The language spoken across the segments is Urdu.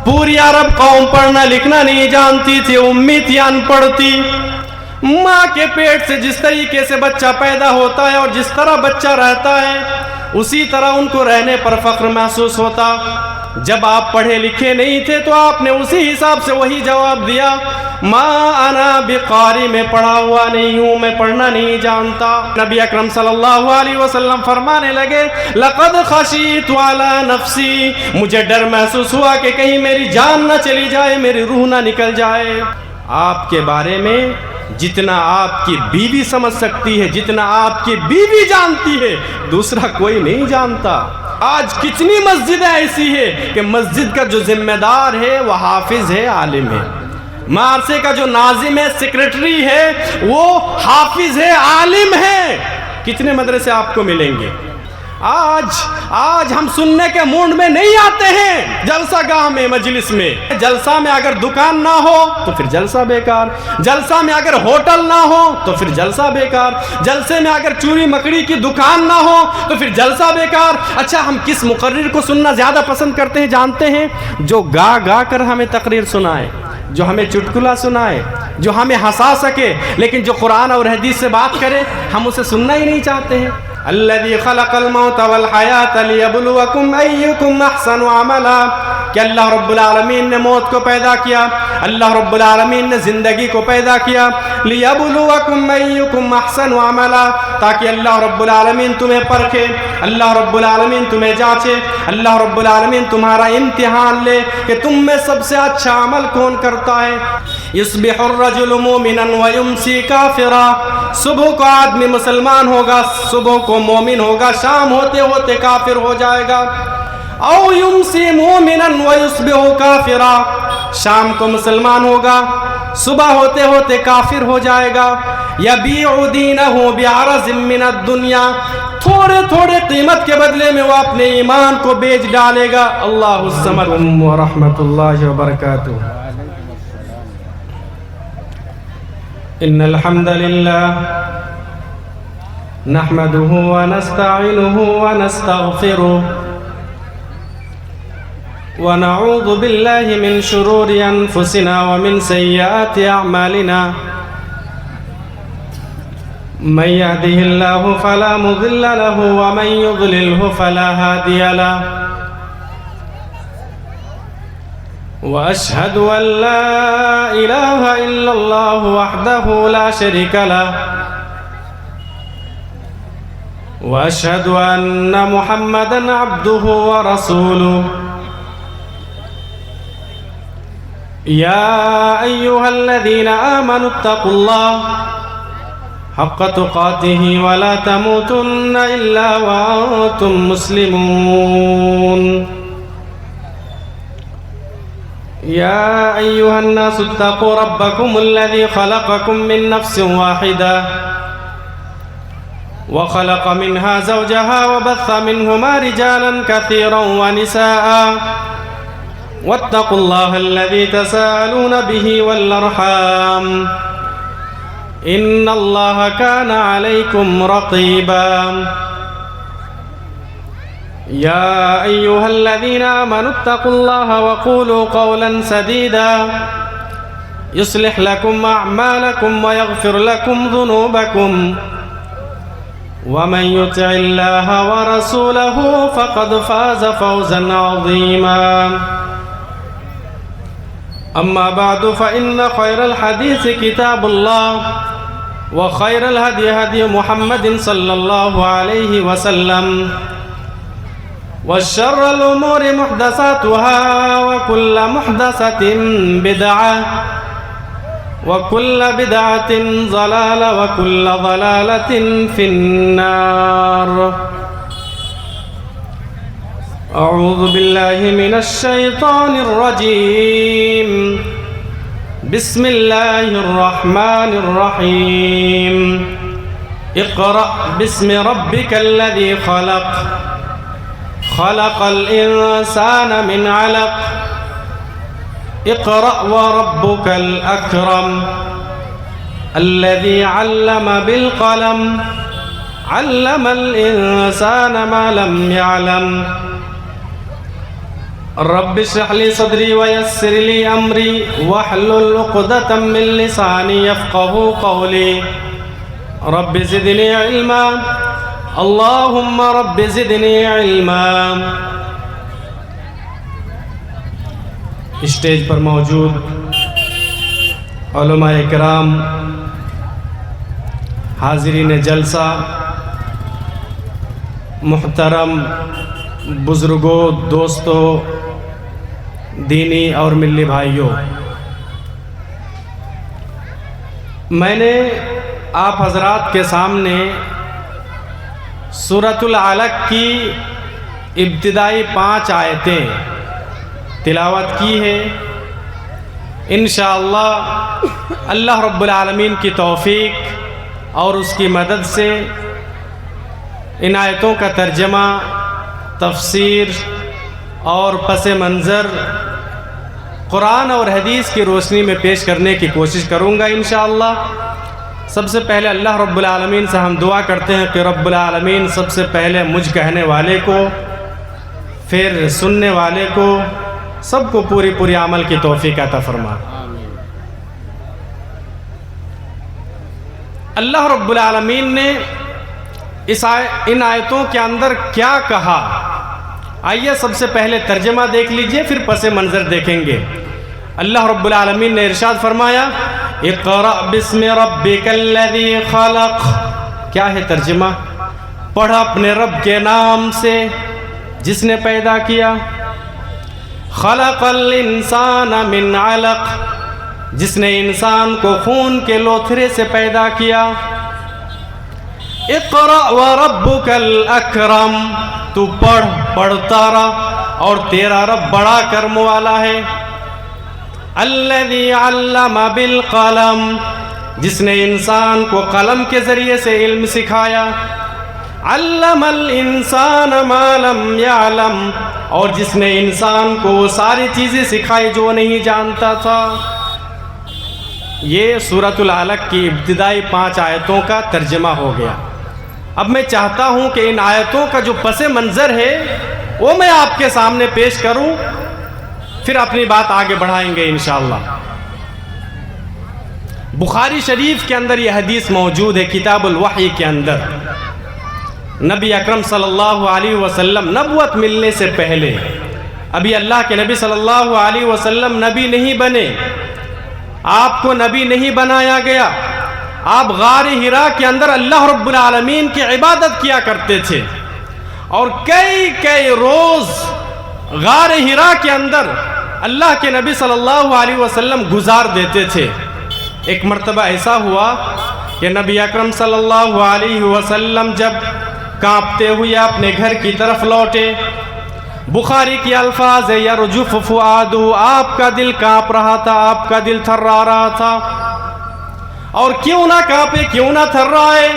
پوری عرب قوم پڑھنا لکھنا نہیں جانتی تھی، امی تھی، ان پڑھ تھی۔ ماں کے پیٹ سے جس طریقے سے بچہ پیدا ہوتا ہے اور جس طرح بچہ رہتا ہے اسی طرح ان کو رہنے پر فخر محسوس ہوتا۔ جب آپ پڑھے لکھے نہیں تھے تو آپ نے اسی حساب سے وہی جواب دیا، ما انا بقاری، میں پڑھا ہوا نہیں ہوں، میں پڑھنا نہیں جانتا۔ نبی اکرم صلی اللہ علیہ وسلم فرمانے لگے، لقد خشیت علی نفسی، مجھے ڈر محسوس ہوا کہ کہیں میری جان نہ چلی جائے، میری روح نہ نکل جائے۔ آپ کے بارے میں جتنا آپ کی بیوی سمجھ سکتی ہے، جتنا آپ کی بیوی جانتی ہے، دوسرا کوئی نہیں جانتا۔ آج کتنی مسجدیں ایسی ہے کہ مسجد کا جو ذمہ دار ہے وہ حافظ ہے، عالم ہے، مدرسے کا جو ناظم ہے، سیکریٹری ہے، وہ حافظ ہے، عالم ہے۔ کتنے مدرسے آپ کو ملیں گے؟ آج ہم سننے کے موڈ میں نہیں آتے ہیں۔ جلسہ گاہ میں، مجلس میں، جلسہ میں اگر دکان نہ ہو تو پھر جلسہ بیکار، جلسہ میں اگر ہوٹل نہ ہو تو پھر جلسہ بیکار، جلسے میں اگر چوری مکڑی کی دکان نہ ہو تو پھر جلسہ بیکار۔ اچھا، ہم کس مقرر کو سننا زیادہ پسند کرتے ہیں جانتے ہیں؟ جو گا گا کر ہمیں تقریر سنائے، جو ہمیں چٹکلا سنائے، جو ہمیں ہنسا سکے، لیکن جو قرآن اور حدیث سے بات کرے ہم اسے سننا ہی نہیں چاہتے ہیں۔ الذي خلق الموت والحیاة ليبلوكم أيكم أحسن عملا، کہ اللہ رب العالمین نے موت کو پیدا کیا، اللہ رب العالمین نے زندگی کو پیدا کیا، ليبلوكم أيكم أحسن عملا، تاکہ اللہ رب العالمین تمہیں پرکھے، اللہ رب العالمین تمہیں جانچے، اللہ رب العالمین تمہارا امتحان لے کہ تم میں سب سے اچھا عمل کون کرتا ہے۔ يصبح الرجل مؤمنا ويمسي كافرا، صبح کو آدمی مسلمان ہوگا، صبح کو مومن ہوگا، شام ہوتے ہوتے کافر ہو جائے گا۔ او یمسی مومنا ویصبح کافرا، شام کو مسلمان ہوگا، صبح ہوتے ہوتے کافر ہو جائے گا۔ یبیع دینہ بعرض من الدنیا، تھوڑے تھوڑے قیمت کے بدلے میں وہ اپنے ایمان کو بیچ ڈالے گا۔ اللہ الصمد ورحمۃ اللہ وبرکاتہ۔ ان الحمد للہ نحمده ونستعینه ونستغفره ونعوذ بالله من شرور انفسنا ومن سیئات اعمالنا، من يهده الله فلا مضل له ومن يضلله فلا هادي له، وأشهد أن لا إله إلا الله وحده لا شريك له، وأشهد أن محمدًا عبده ورسوله، يا أيها الذين آمنوا اتقوا الله حق تقاته ولا تموتن إلا وأنتم مسلمون، يا أيها الناس اتقوا ربكم الذي خلقكم من نفس واحدة وخلق منها زوجها وبث منهما رجالا كثيرا ونساء، واتقوا الله الذي تساءلون به والأرحام، إن الله كان عليكم رقيبا، يا أيها الذين آمنوا اتقوا الله وقولوا قولا سديدا يصلح لكم أعمالكم ويغفر لكم ذنوبكم، ومن يطع الله ورسوله فقد فاز فوزا عظيما، أما بعد فإن خير الحديث كتاب الله، وخير الهدي هدي محمد صلى الله عليه وسلم، والشر الأمور محدثاتها، وكل محدثة بدعة، وكل بدعة ضلالة، وكل ضلالة في النار۔ أعوذ بالله من الشيطان الرجيم، بسم الله الرحمن الرحيم، اقرأ باسم ربك الذي خلق، خلق الإنسان من علق، اقرأ وربك الأكرم، الذي علم بالقلم، علم الإنسان ما لم يعلم، رب اشرح لي صدري ويسر لي أمري واحلل عقدة من لساني يفقهوا قولي رب زدني علما اللهم رب زدني علما۔ اسٹیج پر موجود علماء کرام، حاضرین جلسہ، محترم بزرگوں، دوستوں، دینی اور ملی بھائیوں، میں نے آپ حضرات کے سامنے سورۃ العلق کی ابتدائی 5 آیتیں تلاوت کی ہے۔ انشاءاللہ اللہ رب العالمین کی توفیق اور اس کی مدد سے ان آیتوں کا ترجمہ، تفسیر اور پس منظر قرآن اور حدیث کی روشنی میں پیش کرنے کی کوشش کروں گا انشاءاللہ۔ سب سے پہلے اللہ رب العالمین سے ہم دعا کرتے ہیں کہ رب العالمین سب سے پہلے مجھ کہنے والے کو، پھر سننے والے کو، سب کو پوری عمل کی توفیق عطا فرما۔ اللہ رب العالمین نے ان آیتوں کے اندر کیا کہا، آئیے سب سے پہلے ترجمہ دیکھ لیجئے، پھر پس منظر دیکھیں گے۔ اللہ رب العالمین نے ارشاد فرمایا اقرأ بسم ربک الذی خلق۔ کیا ہے ترجمہ؟ پڑھ اپنے رب کے نام سے جس نے پیدا کیا۔ خلق الانسان من علق، جس نے انسان کو خون کے لوتھرے سے پیدا کیا۔ اقرأ وربک الاکرم، تو پڑھتا رہا اور تیرا رب بڑا کرم والا ہے۔ الذی علم بالقلم، جس نے انسان کو قلم کے ذریعے سے علم سکھایا۔ علم الانسان ما لم یعلم، اور جس نے انسان کو وہ ساری چیزیں سکھائی جو نہیں جانتا تھا۔ یہ سورۃ العلق کی ابتدائی 5 آیتوں کا ترجمہ ہو گیا۔ اب میں چاہتا ہوں کہ ان آیتوں کا جو پس منظر ہے وہ میں آپ کے سامنے پیش کروں، پھر اپنی بات آگے بڑھائیں گے انشاءاللہ۔ بخاری شریف کے اندر یہ حدیث موجود ہے، کتاب الوحی کے اندر۔ نبی اکرم صلی اللہ علیہ وسلم نبوت ملنے سے پہلے، ابھی اللہ کے نبی صلی اللہ علیہ وسلم نبی نہیں بنے، آپ کو نبی نہیں بنایا گیا، آپ غار حرا کے اندر اللہ رب العالمین کی عبادت کیا کرتے تھے، اور کئی روز غار حرا کے اندر اللہ کے نبی صلی اللہ علیہ وسلم گزار دیتے تھے۔ ایک مرتبہ ایسا ہوا کہ نبی اکرم صلی اللہ علیہ وسلم جب کانپتے ہوئے اپنے گھر کی طرف لوٹے، بخاری کی الفاظ ہے یرجف فؤادہ، آپ کا دل کانپ رہا تھا، آپ کا دل تھرا رہا تھا، اور کیوں نہ کانپے، کیوں نہ تھرائے۔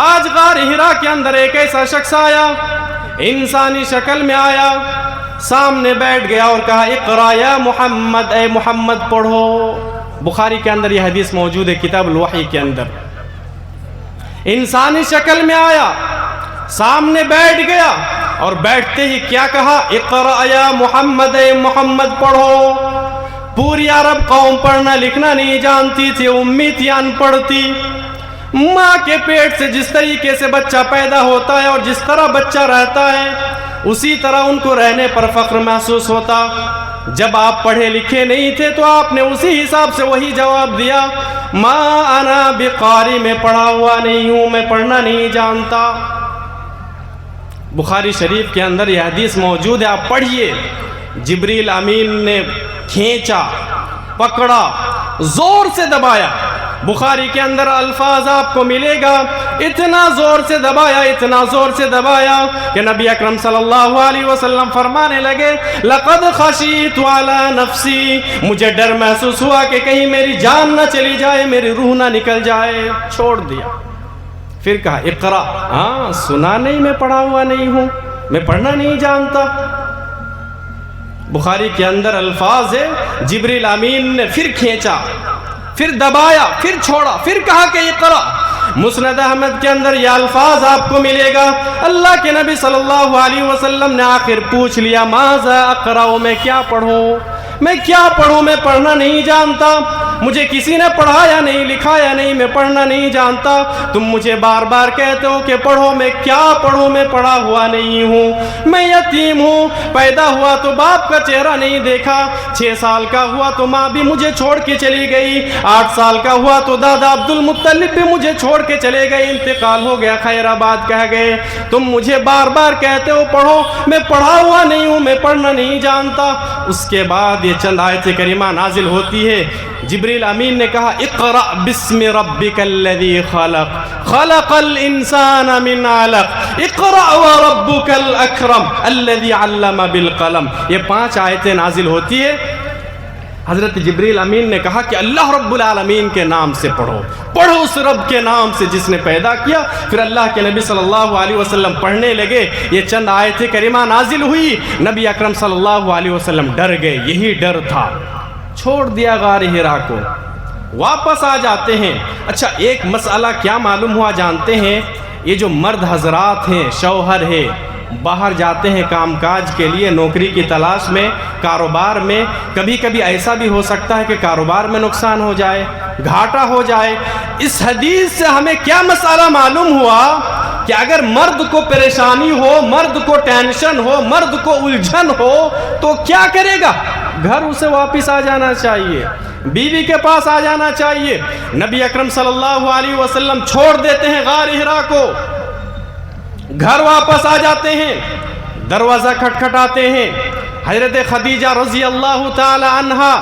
آج غار حرا کے اندر ایک ایسا شخص آیا، انسانی شکل میں آیا، سامنے بیٹھ گیا اور کہا اقرا یا محمد، اے محمد پڑھو۔ بخاری کے اندر یہ حدیث موجود ہے، کتاب الوحی کے اندر۔ انسانی شکل میں آیا، سامنے بیٹھ گیا، اور بیٹھتے ہی کیا کہا اقرا یا محمد، اے محمد پڑھو۔ پوری عرب قوم پڑھنا لکھنا نہیں جانتی تھی، امی تھی، ان پڑھ تھی۔ ماں کے پیٹ سے جس طریقے سے بچہ پیدا ہوتا ہے اور جس طرح بچہ رہتا ہے، اسی طرح ان کو رہنے پر فخر محسوس ہوتا۔ جب آپ پڑھے لکھے نہیں تھے تو آپ نے اسی حساب سے وہی جواب دیا، ما انا بقاری، میں پڑھا ہوا نہیں ہوں، میں پڑھنا نہیں جانتا۔ بخاری شریف کے اندر یہ حدیث موجود ہے، آپ پڑھیے۔ جبریل امین نے کھینچا، پکڑا، زور سے دبایا۔ بخاری کے اندر الفاظ آپ کو ملے گا، اتنا زور سے دبایا، اتنا زور سے دبایا کہ نبی اکرم صلی اللہ علیہ وسلم فرمانے لگے لقد خشیت علی نفسی، مجھے ڈر محسوس ہوا کہ کہیں میری جان نہ چلی جائے، میری روح نہ نکل جائے۔ چھوڑ دیا، پھر کہا اقرا، ہاں سنا نہیں، میں پڑھا ہوا نہیں ہوں، میں پڑھنا نہیں جانتا۔ بخاری کے اندر الفاظ ہے جبریل امین نے پھر کھینچا، پھر دبایا، پھر چھوڑا، پھر کہا کہ اقرا۔ مسند احمد کے اندر یہ الفاظ آپ کو ملے گا. اللہ کے نبی صلی اللہ علیہ وسلم نے آخر پوچھ لیا ماذا اقرأ، میں کیا پڑھوں، میں کیا پڑھوں، میں پڑھنا نہیں جانتا، مجھے کسی نے پڑھایا نہیں لکھایا نہیں، میں پڑھنا نہیں جانتا، تم مجھے بار بار کہتے ہو کہ پڑھو، میں کیا پڑھوں، میں پڑھا ہوا نہیں ہوں، میں یتیم ہوں، پیدا ہوا تو باپ کا چہرہ نہیں دیکھا، 6 سال کا ہوا تو ماں بھی مجھے چھوڑ کے چلی گئی، 8 سال کا ہوا تو دادا عبد المطلب بھی مجھے چھوڑ کے چلے گئے، انتقال ہو گیا، خیر آباد کہہ گئے، تم مجھے بار بار کہتے ہو پڑھو، میں پڑھا ہوا نہیں ہوں، میں پڑھنا نہیں جانتا. اس کے بعد یہ چند آیت کریمہ نازل ہوتی ہے. جبریل امین نے کہا اقرأ بسم ربک الذی خلق خلق الانسان من علق اقرأ وربک الاکرم الذی علم بالقلم. یہ 5 آیتیں نازل ہوتی ہے. حضرت جبریل امین نے کہا کہ اللہ رب العالمین کے نام سے پڑھو، پڑھو اس رب کے نام سے جس نے پیدا کیا. پھر اللہ کے نبی صلی اللہ علیہ وسلم پڑھنے لگے. یہ چند آیت کریمہ نازل ہوئی. نبی اکرم صلی اللہ علیہ وسلم ڈر گئے. یہی ڈر تھا. چھوڑ دیا غار حرا کو، واپس آ جاتے ہیں. اچھا ایک مسئلہ کیا معلوم ہوا جانتے ہیں؟ یہ جو مرد حضرات ہیں، شوہر ہے، باہر جاتے ہیں کام کاج کے لیے، نوکری کی تلاش میں، کاروبار میں، کبھی کبھی ایسا بھی ہو سکتا ہے کہ کاروبار میں نقصان ہو جائے، گھاٹا ہو جائے. اس حدیث سے ہمیں کیا مسئلہ معلوم ہوا کہ اگر مرد کو پریشانی ہو، مرد کو ٹینشن ہو، مرد کو الجھن ہو تو کیا کرے گا؟ گھر اسے واپس آ جانا چاہیے، بیوی کے پاس آ جانا چاہیے. نبی اکرم صلی اللہ علیہ وسلم چھوڑ دیتے ہیں غار حرا کو، گھر واپس آ جاتے ہیں، دروازہ کھٹکھٹاتے ہیں. حضرت خدیجہ رضی اللہ تعالی عنہا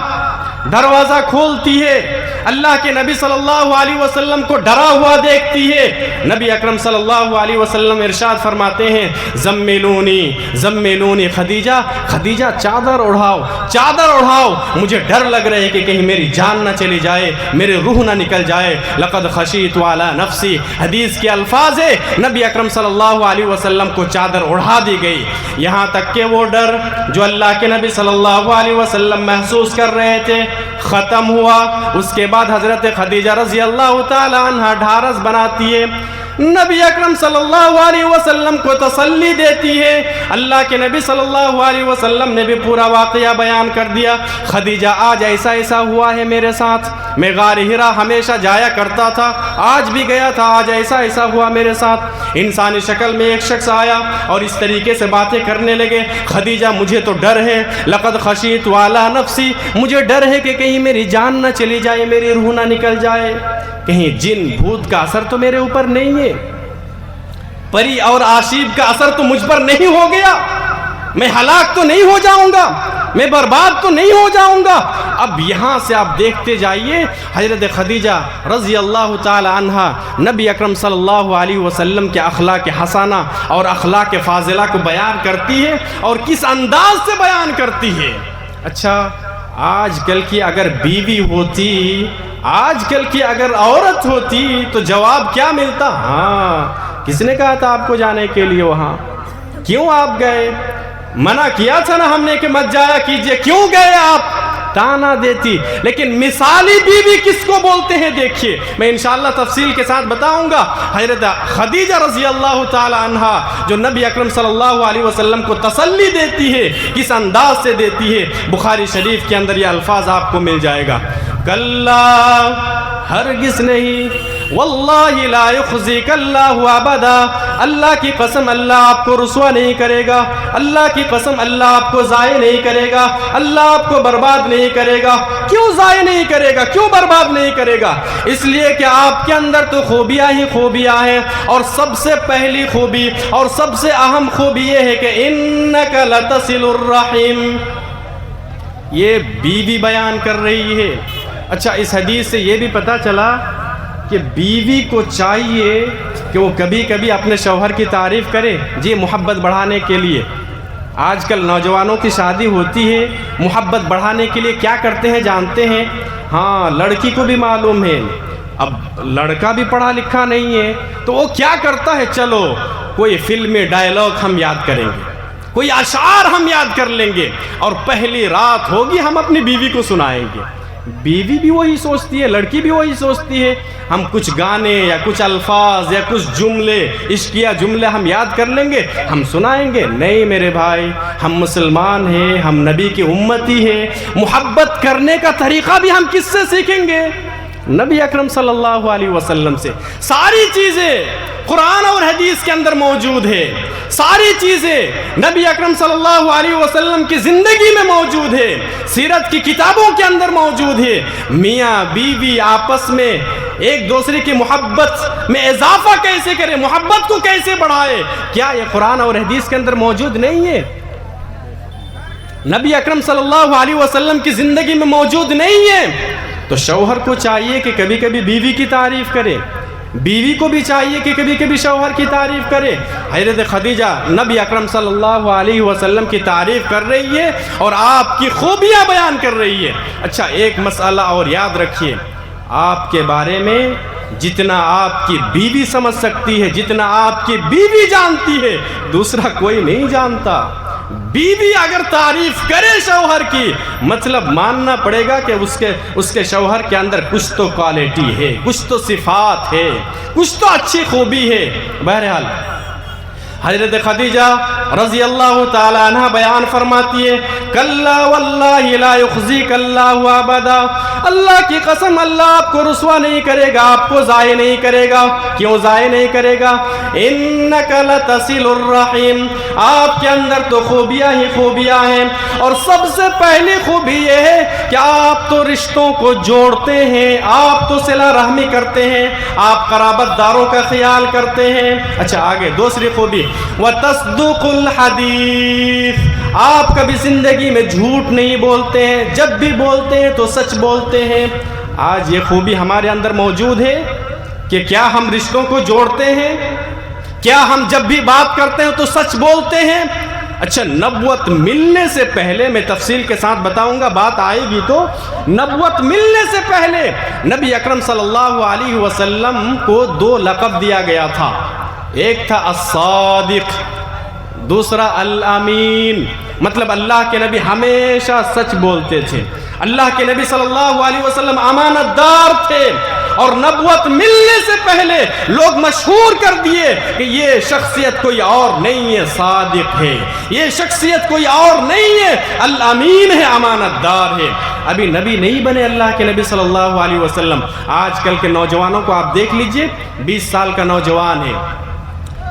دروازہ کھولتی ہے، اللہ کے نبی صلی اللہ علیہ وسلم کو ڈرا ہوا دیکھتی ہے. نبی اکرم صلی اللہ علیہ وسلم ارشاد فرماتے ہیں زمیلونی زمیلونی خدیجہ، خدیجہ چادر اڑھاؤ، چادر اڑھاؤ، مجھے ڈر لگ رہا ہے کہ کہیں میری جان نہ چلی جائے، میرے روح نہ نکل جائے. لقد خشیت علی نفسی، حدیث کے الفاظ ہے. نبی اکرم صلی اللہ علیہ وسلم کو چادر اڑھا دی گئی. یہاں تک کہ وہ ڈر جو اللہ کے نبی صلی اللہ علیہ وسلم محسوس کر رہے تھے ختم ہوا. اس کے بعد حضرت خدیجہ رضی اللہ تعالی عنہ ڈھارس بناتی ہے، نبی اکرم صلی اللہ علیہ وسلم کو تسلی دیتی ہے. اللہ کے نبی صلی اللہ علیہ وسلم نے بھی پورا واقعہ بیان کر دیا. خدیجہ آج ایسا ایسا ہوا ہے میرے ساتھ، میں غار حرا ہمیشہ جایا کرتا تھا، آج بھی گیا تھا، آج ایسا ایسا ہوا میرے ساتھ. انسانی شکل میں ایک شخص آیا اور اس طریقے سے باتیں کرنے لگے. خدیجہ مجھے تو ڈر ہے، لقد خشیت علی نفسی، مجھے ڈر ہے کہ کہیں میری جان نہ چلی جائے، میری روح نہ نکل جائے، کہیں جن بھوت کا اثر تو میرے اوپر نہیں ہے، پری اور آشیب کا اثر تو مجھ پر نہیں ہو گیا، میں ہلاک تو نہیں ہو جاؤں گا، میں برباد تو نہیں ہو جاؤں گا. اب یہاں سے آپ دیکھتے جائیے حضرت خدیجہ رضی اللہ تعالی عنہا نبی اکرم صلی اللہ علیہ وسلم کے اخلاق حسنہ اور اخلاق فاضلہ کو بیان کرتی ہے اور کس انداز سے بیان کرتی ہے. اچھا آج کل کی اگر بیوی ہوتی، آج کل کی اگر عورت ہوتی تو جواب کیا ملتا؟ ہاں کس نے کہا تھا آپ کو جانے کے لیے وہاں؟ کیوں آپ گئے؟ منع کیا تھا نا ہم نے کہ مت جایا کیجئے، کیوں گئے آپ؟ تانا دیتی. لیکن مثالی بیوی کس کو بولتے ہیں دیکھیے، میں انشاءاللہ تفصیل کے ساتھ بتاؤں گا. حضرت خدیجہ رضی اللہ تعالی عنہا جو نبی اکرم صلی اللہ علیہ وسلم کو تسلی دیتی ہے، کس انداز سے دیتی ہے. بخاری شریف کے اندر یہ الفاظ آپ کو مل جائے گا، کلا ہرگز نہیں، واللہ لا یخزیک اللہ ابدا، اللہ کی قسم اللہ آپ کو رسوا نہیں کرے گا، اللہ کی قسم اللہ آپ کو ضائع نہیں کرے گا، اللہ آپ کو برباد نہیں کرے گا. کیوں ضائع نہیں کرے گا، کیوں برباد نہیں کرے گا؟ اس لیے کہ آپ کے اندر تو خوبیاں ہی خوبیاں ہیں، اور سب سے پہلی خوبی اور سب سے اہم خوبی یہ ہے کہ انک لتصل الرحم. یہ بیوی بیان کر رہی ہے. اچھا اس حدیث سے یہ بھی پتہ چلا کہ بیوی کو چاہیے کہ وہ کبھی کبھی اپنے شوہر کی تعریف کرے، جی محبت بڑھانے کے لیے. آج کل نوجوانوں کی شادی ہوتی ہے، محبت بڑھانے کے لیے کیا کرتے ہیں جانتے ہیں؟ ہاں لڑکی کو بھی معلوم ہے، اب لڑکا بھی پڑھا لکھا نہیں ہے تو وہ کیا کرتا ہے، چلو کوئی فلمی ڈائلاگ ہم یاد کریں گے، کوئی اشعار ہم یاد کر لیں گے، اور پہلی رات ہوگی ہم اپنی بیوی کو سنائیں گے. بیوی بھی وہی سوچتی ہے, لڑکی بھی وہی سوچتی ہے. ہم کچھ گانے یا کچھ الفاظ یا کچھ جملے, عشقیہ جملے ہم یاد کر لیں گے, ہم سنائیں گے. نہیں میرے بھائی, ہم مسلمان ہیں, ہم نبی کی امتی ہیں. محبت کرنے کا طریقہ بھی ہم کس سے سیکھیں گے؟ نبی اکرم صلی اللہ علیہ وسلم سے. ساری چیزیں قرآن اور حدیث کے اندر موجود ہے, ساری چیزیں نبی اکرم صلی اللہ علیہ وسلم کی زندگی میں موجود ہے, سیرت کی کتابوں کے اندر موجود ہے. میاں بیوی آپس میں ایک دوسرے کی محبت میں اضافہ کیسے کرے, محبت کو کیسے بڑھائے, کیا یہ قرآن اور حدیث کے اندر موجود نہیں ہے؟ نبی اکرم صلی اللہ علیہ وسلم کی زندگی میں موجود نہیں ہے. تو شوہر کو چاہیے کہ کبھی کبھی بیوی کی تعریف کرے, بیوی کو بھی چاہیے کہ کبھی کبھی شوہر کی تعریف کرے. حضرت خدیجہ نبی اکرم صلی اللہ علیہ وسلم کی تعریف کر رہی ہے اور آپ کی خوبیاں بیان کر رہی ہے. اچھا, ایک مسئلہ اور یاد رکھیے, آپ کے بارے میں جتنا آپ کی بیوی سمجھ سکتی ہے, جتنا آپ کی بیوی جانتی ہے, دوسرا کوئی نہیں جانتا. بیوی اگر تعریف کرے شوہر کی, مطلب ماننا پڑے گا کہ اس کے شوہر کے اندر کچھ تو کوالٹی ہے, کچھ تو صفات ہے, کچھ تو اچھی خوبی ہے. بہرحال حضرت خدیجہ رضی اللہ تعالی عنہ بیان فرماتی ہے, کلا واللہ لا یخزیک اللہ ابدا, اللہ کی قسم اللہ آپ کو رسوا نہیں کرے گا, آپ کو ضائع نہیں کرے گا. کیوں ضائع نہیں کرے گا؟ انک لتصل الرحیم, آپ کے اندر تو خوبیاں ہی خوبیاں ہیں, اور سب سے پہلی خوبی یہ ہے کہ آپ تو رشتوں کو جوڑتے ہیں, آپ تو صلہ رحمی کرتے ہیں, آپ قرابت داروں کا خیال کرتے ہیں. اچھا آگے دوسری خوبی, وتصدق الحدیث, آپ کبھی زندگی میں جھوٹ نہیں بولتے ہیں, جب بھی بولتے ہیں تو سچ بولتے ہیں. آج یہ خوبی ہمارے اندر موجود ہے کہ کیا ہم رشتوں کو جوڑتے ہیں؟ کیا ہم جب بھی بات کرتے ہیں تو سچ بولتے ہیں؟ اچھا, نبوت ملنے سے پہلے, میں تفصیل کے ساتھ بتاؤں گا, بات آئے گی تو, نبوت ملنے سے پہلے نبی اکرم صلی اللہ علیہ وسلم کو 2 لقب دیا گیا تھا. ایک تھا الصادق, دوسرا الامین. مطلب اللہ کے نبی ہمیشہ سچ بولتے تھے, اللہ کے نبی صلی اللہ علیہ وسلم امانت دار تھے, اور نبوت ملنے سے پہلے لوگ مشہور کر دیے کہ یہ شخصیت کوئی اور نہیں ہے, صادق ہے, یہ شخصیت کوئی اور نہیں ہے, الامین ہے, امانت دار ہے. ابھی نبی نہیں بنے اللہ کے نبی صلی اللہ علیہ وسلم. آج کل کے نوجوانوں کو آپ دیکھ لیجئے, 20 سال کا نوجوان ہے,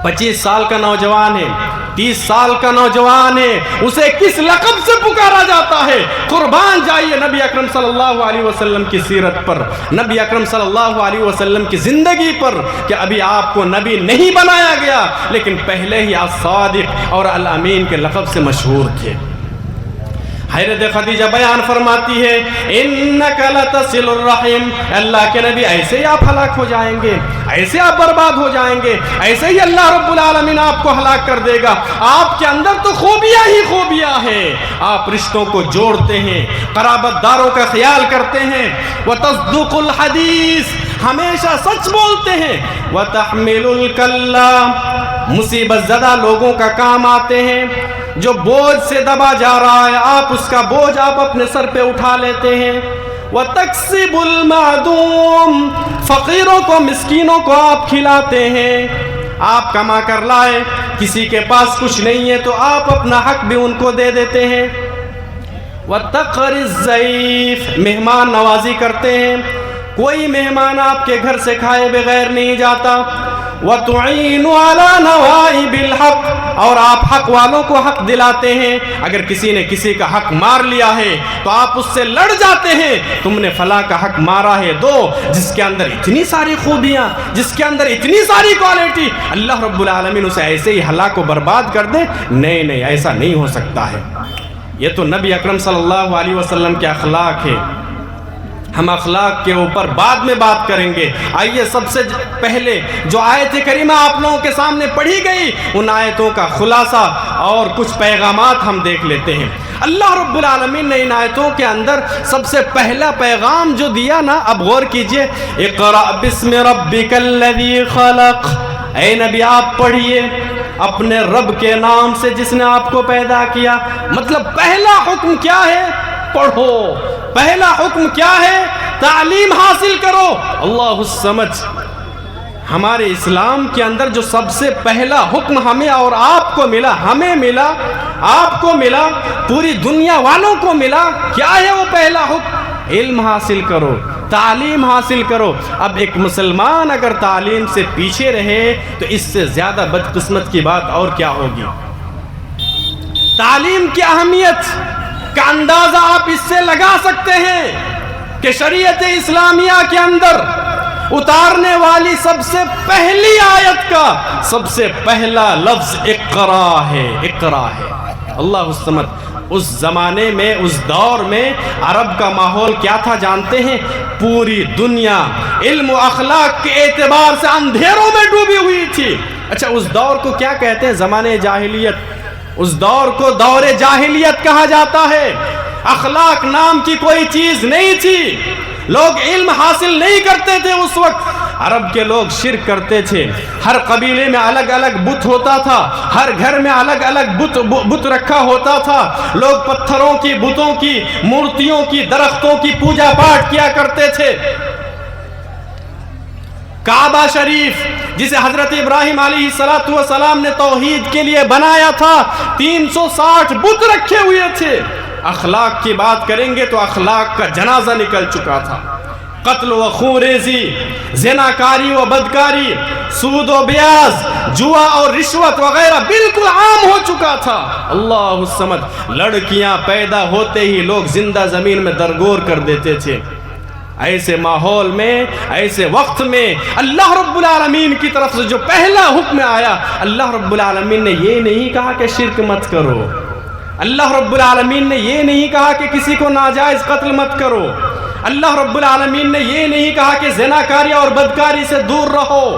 25 سال کا نوجوان ہے, 30 سال کا نوجوان ہے, اسے کس لقب سے پکارا جاتا ہے؟ قربان جائیے نبی اکرم صلی اللہ علیہ وسلم کی سیرت پر, نبی اکرم صلی اللہ علیہ وسلم کی زندگی پر, کہ ابھی آپ کو نبی نہیں بنایا گیا, لیکن پہلے ہی الصادق اور الامین کے لقب سے مشہور تھے. حضرت خدیجہ بیان فرماتی ہے, انک لتصل الرحم, اللہ کے نبی ایسے ہی آپ ہلاک ہو جائیں گے, ایسے آپ برباد ہو جائیں گے, ایسے ہی اللہ رب العالمین آپ کو ہلاک کر دے گا. آپ کے اندر تو خوبیاں ہی خوبیاں ہیں, آپ رشتوں کو جوڑتے ہیں, قرابت داروں کا خیال کرتے ہیں, وتصدق الحدیث, ہمیشہ سچ بولتے ہیں, وتحمل الکلہ, مصیبت زدہ لوگوں کا کام آتے ہیں, جو بوجھ سے دبا جا رہا ہے آپ اس کا بوجھ آپ اپنے سر پہ اٹھا لیتے ہیں. وَتَكْسِبُ الْمَعْدُومِ, فقیروں کو مسکینوں کو آپ کھلاتے ہیں, آپ کما کر لائے, کسی کے پاس کچھ نہیں ہے تو آپ اپنا حق بھی ان کو دے دیتے ہیں. وَتَقْرِ الضَّيْفِ, مہمان نوازی کرتے ہیں, کوئی مہمان آپ کے گھر سے کھائے بغیر نہیں جاتا. وَتُعِينُ عَلَى نَوَائِبِ الْحَقِّ, اور آپ حق والوں کو حق دلاتے ہیں. اگر کسی نے کسی کا حق مار لیا ہے تو آپ اس سے لڑ جاتے ہیں, تم نے فلاں کا حق مارا ہے, دو, جس کے اندر اتنی ساری خوبیاں, جس کے اندر اتنی ساری کوالٹی, اللہ رب العالمین اسے ایسے ہی ہلاک و برباد کر دے؟ نہیں نہیں, ایسا نہیں ہو سکتا ہے. یہ تو نبی اکرم صلی اللہ علیہ وسلم کے اخلاق ہے. ہم اخلاق کے اوپر بعد میں بات کریں گے. آئیے سب سے پہلے جو آیت کریمہ آپ لوگوں کے سامنے پڑھی گئی, ان آیتوں کا خلاصہ اور کچھ پیغامات ہم دیکھ لیتے ہیں. اللہ رب العالمین نے ان آیتوں کے اندر سب سے پہلا پیغام جو دیا نا, اب غور کیجئے, اقرأ بسم ربک الذی خلق, اے نبی آپ پڑھیے اپنے رب کے نام سے جس نے آپ کو پیدا کیا. مطلب پہلا حکم کیا ہے؟ پڑھو. پہلا حکم کیا ہے؟ تعلیم حاصل کرو. اللہ الصمد. ہمارے اسلام کے اندر جو سب سے پہلا حکم ہمیں اور آپ کو ملا، ہمیں ملا، آپ کو ملا، پوری دنیا والوں کو ملا، کیا ہے وہ پہلا حکم؟ علم حاصل کرو، تعلیم حاصل کرو. اب ایک مسلمان اگر تعلیم سے پیچھے رہے تو اس سے زیادہ بدقسمت کی بات اور کیا ہوگی؟ تعلیم کی اہمیت کا اندازہ آپ اس سے لگا سکتے ہیں کہ شریعت اسلامیہ کے اندر اتارنے والی سب سے پہلی آیت کا سب سے پہلا لفظ اقرا ہے. اقرا ہے. اللہ الصمد. اس زمانے میں، اس دور میں عرب کا ماحول کیا تھا جانتے ہیں؟ پوری دنیا علم و اخلاق کے اعتبار سے اندھیروں میں ڈوبی ہوئی تھی. اچھا، اس دور کو کیا کہتے ہیں؟ زمانے جاہلیت. اس دور کو دور جاہلیت کہا جاتا ہے. اخلاق نام کی کوئی چیز نہیں تھی. لوگ علم حاصل نہیں کرتے تھے. اس وقت عرب کے لوگ شرک کرتے تھے. ہر قبیلے میں الگ الگ بت ہوتا تھا. ہر گھر میں الگ الگ بت رکھا ہوتا تھا. لوگ پتھروں کی، بتوں کی، مورتیوں کی، درختوں کی پوجا پاٹ کیا کرتے تھے. کعبہ شریف جسے حضرت ابراہیم علیہ السلام نے توحید کے لیے بنایا تھا، 360 بت رکھے ہوئے تھے. اخلاق کی بات کریں گے تو اخلاق کا جنازہ نکل چکا تھا. قتل و خونریزی، زناکاری و بدکاری، سود و بیاز، جوا اور رشوت وغیرہ بالکل عام ہو چکا تھا. اللہ الصمد. لڑکیاں پیدا ہوتے ہی لوگ زندہ زمین میں درگور کر دیتے تھے. ایسے ماحول میں، ایسے وقت میں اللہ رب العالمین کی طرف سے جو پہلا حکم آیا، اللہ رب العالمین نے یہ نہیں کہا کہ شرک مت کرو. اللہ رب العالمین نے یہ نہیں کہا کہ کسی کو ناجائز قتل مت کرو. اللہ رب العالمین نے یہ نہیں کہا کہ زناکاری اور بدکاری سے دور رہو.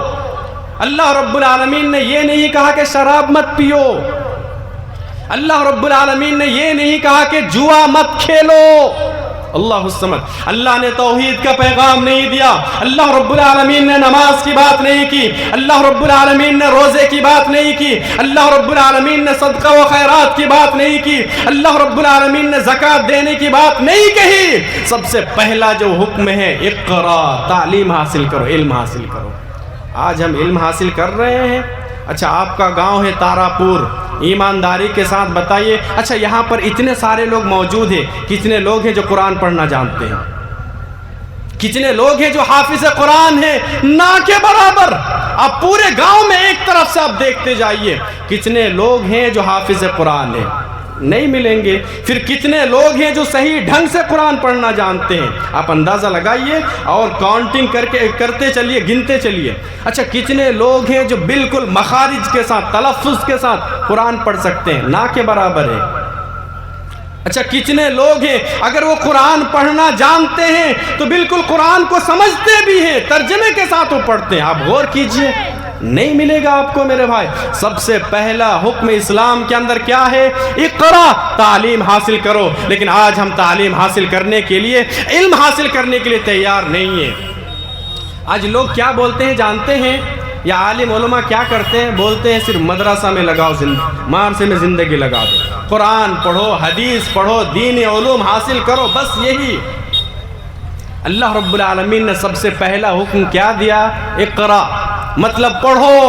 اللہ رب العالمین نے یہ نہیں کہا کہ شراب مت پیو. اللہ رب العالمین نے یہ نہیں کہا کہ جوا مت کھیلو. اللہ الصمد. اللہ نے توحید کا پیغام نہیں دیا. اللہ رب العالمین نے نماز کی بات نہیں کی. اللہ رب العالمین نے روزے کی بات نہیں کی. اللہ رب العالمین نے صدقہ و خیرات کی بات نہیں کی. اللہ رب العالمین نے زکوٰۃ دینے کی بات نہیں کہی. سب سے پہلا جو حکم ہے اقرا، تعلیم حاصل کرو، علم حاصل کرو. آج ہم علم حاصل کر رہے ہیں. اچھا، آپ کا گاؤں ہے تارا پور، ایمانداری کے ساتھ بتائیے، اچھا یہاں پر اتنے سارے لوگ موجود ہیں، کتنے لوگ ہیں جو قرآن پڑھنا جانتے ہیں؟ کتنے لوگ ہیں جو حافظ قرآن ہیں؟ نہ کے برابر. آپ پورے گاؤں میں ایک طرف سے آپ دیکھتے جائیے کتنے لوگ ہیں جو حافظ قرآن ہیں. نہیں ملیں گے. پھر کتنے لوگ ہیں جو صحیح ڈھنگ سے قرآن پڑھنا جانتے ہیں؟ آپ اندازہ لگائیے اور کاؤنٹنگ کرتے چلیے، گنتے چلیے. اچھا، کتنے لوگ ہیں جو بالکل مخارج کے ساتھ، تلفظ کے ساتھ قرآن پڑھ سکتے ہیں؟ نہ کے برابر ہے. اچھا، کتنے لوگ ہیں اگر وہ قرآن پڑھنا جانتے ہیں تو بالکل قرآن کو سمجھتے بھی ہیں، ترجمے کے ساتھ وہ پڑھتے ہیں؟ آپ غور کیجئے. نہیں ملے گا آپ کو میرے بھائی. سب سے پہلا حکم اسلام کے اندر کیا ہے؟ اقرا، تعلیم حاصل کرو. لیکن آج ہم تعلیم حاصل کرنے کے لیے، علم حاصل کرنے کے لیے تیار نہیں ہیں. آج لوگ کیا بولتے ہیں جانتے ہیں؟ یا عالم علماء کیا کرتے ہیں؟ بولتے ہیں صرف مدرسہ میں لگاؤ، مدرسے میں زندگی لگا دو، قرآن پڑھو، حدیث پڑھو، دینی علوم حاصل کرو، بس یہی. اللہ رب العالمین نے سب سے پہلا حکم کیا دیا؟ اقرا، مطلب پڑھو.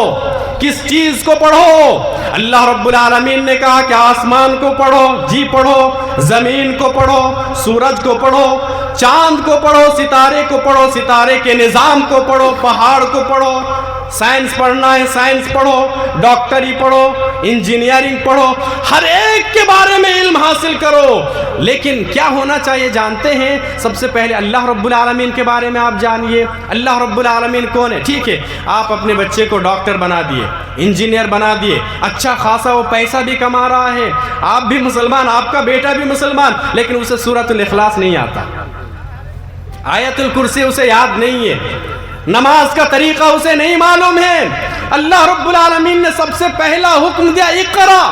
کس چیز کو پڑھو؟ اللہ رب العالمین نے کہا کہ آسمان کو پڑھو، جی پڑھو. زمین کو پڑھو، سورج کو پڑھو، چاند کو پڑھو، ستارے کو پڑھو، ستارے کے نظام کو پڑھو، پہاڑ کو پڑھو. سائنس پڑھنا ہے سائنس پڑھو، ڈاکٹری پڑھو، انجینئرنگ پڑھو، ہر ایک کے بارے میں علم حاصل کرو. لیکن کیا ہونا چاہیے جانتے ہیں؟ سب سے پہلے اللہ رب العالمین کے بارے میں آپ جانیے. اللہ رب العالمین کون ہے؟ ٹھیک ہے، آپ اپنے بچے کو ڈاکٹر بنا دیے، انجینئر بنا دیے، اچھا خاصا وہ پیسہ بھی کما رہا ہے، آپ بھی مسلمان، آپ کا بیٹا بھی مسلمان، لیکن اسے سورۃ الاخلاص نہیں آتا، آیت الکرسی اسے یاد نہیں ہے، نماز کا طریقہ اسے نہیں معلوم ہے. اللہ رب العالمین نے سب سے پہلا حکم دیا اقرا،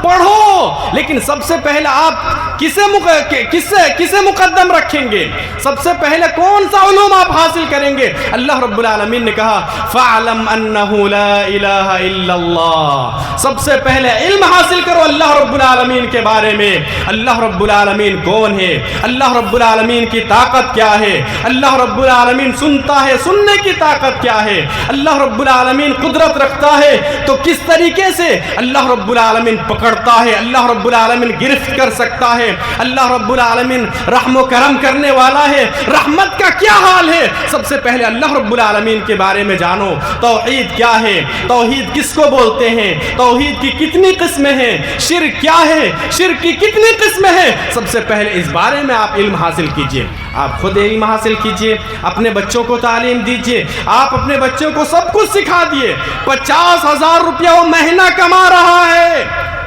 پڑھو، لیکن سب سے پہلے آپ کسے مقدم رکھیں گے؟ سب سے پہلے کون سا علوم آپ حاصل کریں گے؟ اللہ رب العالمین نے کہا فَعْلَمْ أَنَّهُ لَا إِلَهَ إِلَّا اللَّهِ، سب سے پہلے علم حاصل کرو اللہ رب العالمین کے بارے میں۔ اللہ رب العالمین کون ہے؟ اللہ رب العالمین کی طاقت کیا ہے؟ اللہ رب العالمین سنتا ہے، سننے کی طاقت کیا ہے؟ اللہ رب العالمین قدرت رکھتا ہے تو کس طریقے سے اللہ رب العالمین پکڑتا ہے؟ اللہ رب العالمین گرفت کر سکتا ہے؟ اللہ رب العالمین رحم و کرم کرنے والا ہے، رحمت کا کیا حال ہے؟ سب سے پہلے اللہ رب العالمین کے بارے میں جانو۔ توحید کیا ہے؟ توحید کس کو بولتے ہیں؟ توحید کی کتنی قسمیں ہیں؟ شرک کیا ہے؟ شرک کی کتنی قسمیں ہیں؟ سب سے پہلے اس بارے میں آپ علم حاصل کیجئے، آپ خود علم حاصل کیجئے، اپنے بچوں کو تعلیم دیجئے۔ آپ اپنے بچوں کو سب کچھ سکھا دیے۔ 50,000 روپیہ وہ مہینہ کما رہا ہے،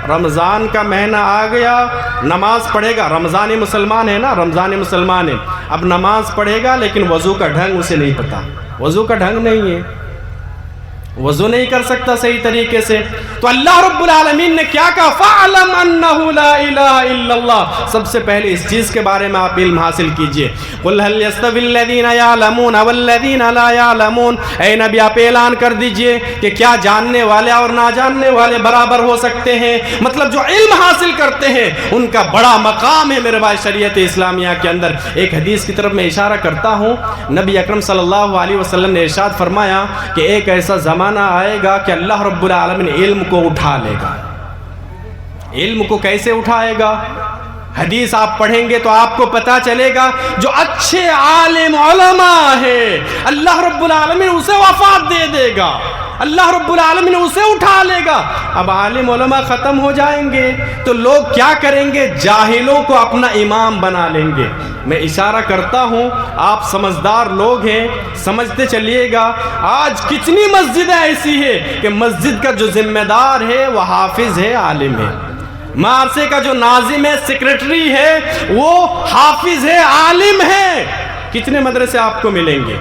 رمضان کا مہینہ آ گیا، نماز پڑھے گا، رمضانی مسلمان ہے نا، رمضانی مسلمان ہے، اب نماز پڑھے گا لیکن وضو کا ڈھنگ اسے نہیں پتا، وضو کا ڈھنگ نہیں ہے، وضو نہیں کر سکتا صحیح طریقے سے۔ تو اللہ رب العالمین نے کیا کہا؟ فَعْلَمْ أَنَّهُ لَا إِلَهَ إِلَّا اللَّهِ، سب سے پہلے اس چیز کے بارے میں آپ علم حاصل کیجئے۔ قُلْ هَلْ يَسْتَوِي الَّذِينَ يَعْلَمُونَ وَالَّذِينَ لَا يَعْلَمُونَ، اے نبی آپ اعلان کر دیجئے کہ کیا جاننے والے اور نہ جاننے والے برابر ہو سکتے ہیں؟ مطلب جو علم حاصل کرتے ہیں ان کا بڑا مقام ہے میرے بھائی شریعت اسلامیہ کے اندر۔ ایک حدیث کی طرف میں اشارہ کرتا ہوں، نبی اکرم صلی اللہ علیہ وسلم نے ارشاد فرمایا کہ ایک ایسا زمانہ آئے گا کہ اللہ رب العالمین علم کو اٹھا لے گا۔ علم کو کیسے اٹھائے گا؟ حدیث آپ پڑھیں گے تو آپ کو پتا چلے گا جو اچھے عالم علماء ہے اللہ رب العالمین اسے وفات دے دے گا، اللہ رب العالمین اسے اٹھا لے گا۔ اب عالم علماء ختم ہو جائیں گے تو لوگ کیا کریں گے؟ جاہلوں کو اپنا امام بنا لیں گے۔ میں اشارہ کرتا ہوں، آپ سمجھدار لوگ ہیں، سمجھتے چلیے گا آج کتنی مسجدیں ایسی ہے کہ مسجد کا جو ذمہ دار ہے وہ حافظ ہے، عالم ہے، مدرسے کا جو ناظم ہے، سیکریٹری ہے، وہ حافظ ہے، عالم ہے۔ کتنے مدرسے آپ کو ملیں گے؟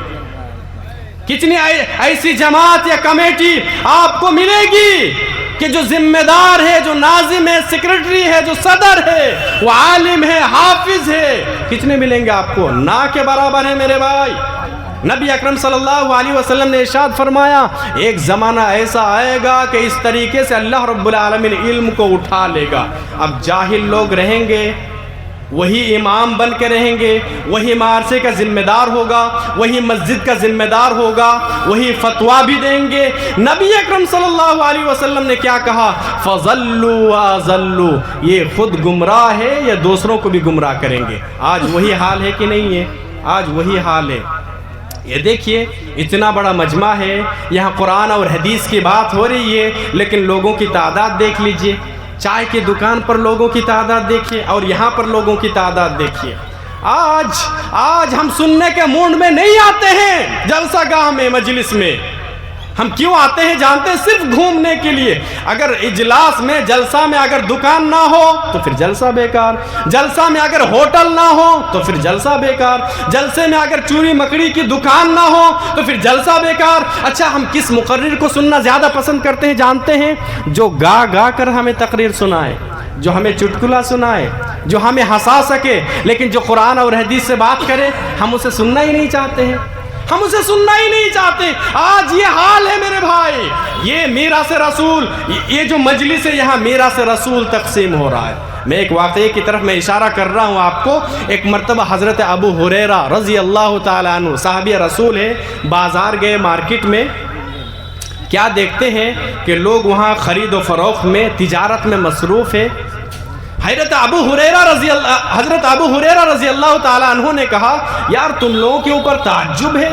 کتنی ایسی جماعت یا کمیٹی آپ کو ملے گی کہ جو ذمہ دار ہے، جو ناظم ہے، سیکریٹری ہے، جو صدر ہے، وہ عالم ہے، حافظ ہے؟ کتنے ملیں گے آپ کو؟ نہ کے برابر ہے میرے بھائی۔ نبی اکرم صلی اللہ علیہ وسلم نے ارشاد فرمایا ایک زمانہ ایسا آئے گا کہ اس طریقے سے اللہ رب العالمین علم کو اٹھا لے گا۔ اب جاہل لوگ رہیں گے، وہی امام بن کے رہیں گے، وہی مدرسے کا ذمہ دار ہوگا، وہی مسجد کا ذمہ دار ہوگا، وہی فتویٰ بھی دیں گے۔ نبی اکرم صلی اللہ علیہ وسلم نے کیا کہا؟ فَضَلُّوا وَأَضَلُّوا، یہ خود گمراہ ہے یا دوسروں کو بھی گمراہ کریں گے۔ آج وہی حال ہے کہ نہیں ہے؟ آج وہی حال ہے۔ یہ دیکھیے اتنا بڑا مجمع ہے، یہاں قرآن اور حدیث کی بات ہو رہی ہے، لیکن لوگوں کی تعداد دیکھ لیجئے، چائے کی دکان پر لوگوں کی تعداد دیکھیے اور یہاں پر لوگوں کی تعداد دیکھیے۔ آج ہم سننے کے موڈ میں نہیں آتے ہیں، جلسہ گاہ میں، مجلس میں ہم کیوں آتے ہیں جانتے ہیں؟ صرف گھومنے کے لیے۔ اگر اجلاس میں، جلسہ میں اگر دکان نہ ہو تو پھر جلسہ بیکار، جلسہ میں اگر ہوٹل نہ ہو تو پھر جلسہ بیکار، جلسے میں اگر چوری مکڑی کی دکان نہ ہو تو پھر جلسہ بیکار۔ اچھا ہم کس مقرر کو سننا زیادہ پسند کرتے ہیں جانتے ہیں؟ جو گا کر ہمیں تقریر سنائے، جو ہمیں چٹکلا سنائے، جو ہمیں ہنسا سکے، لیکن جو قرآن اور حدیث سے بات کرے ہم اسے سننا ہی نہیں چاہتے ہیں، ہم اسے سننا ہی نہیں چاہتے۔ آج یہ حال ہے میرے بھائی، یہ میراث رسول، یہ جو مجلس ہے یہاں میراث رسول تقسیم ہو رہا ہے۔ میں ایک واقعے کی طرف میں اشارہ کر رہا ہوں آپ کو۔ ایک مرتبہ حضرت ابو ہریرہ رضی اللہ تعالیٰ عنہ، صحابی رسول ہے، بازار گئے، مارکیٹ میں، کیا دیکھتے ہیں کہ لوگ وہاں خرید و فروخت میں، تجارت میں مصروف ہے۔ حضرت ابو ہریرہ رضی اللہ تعالیٰ عنہ نے کہا یار تم لوگوں کے اوپر تعجب ہے،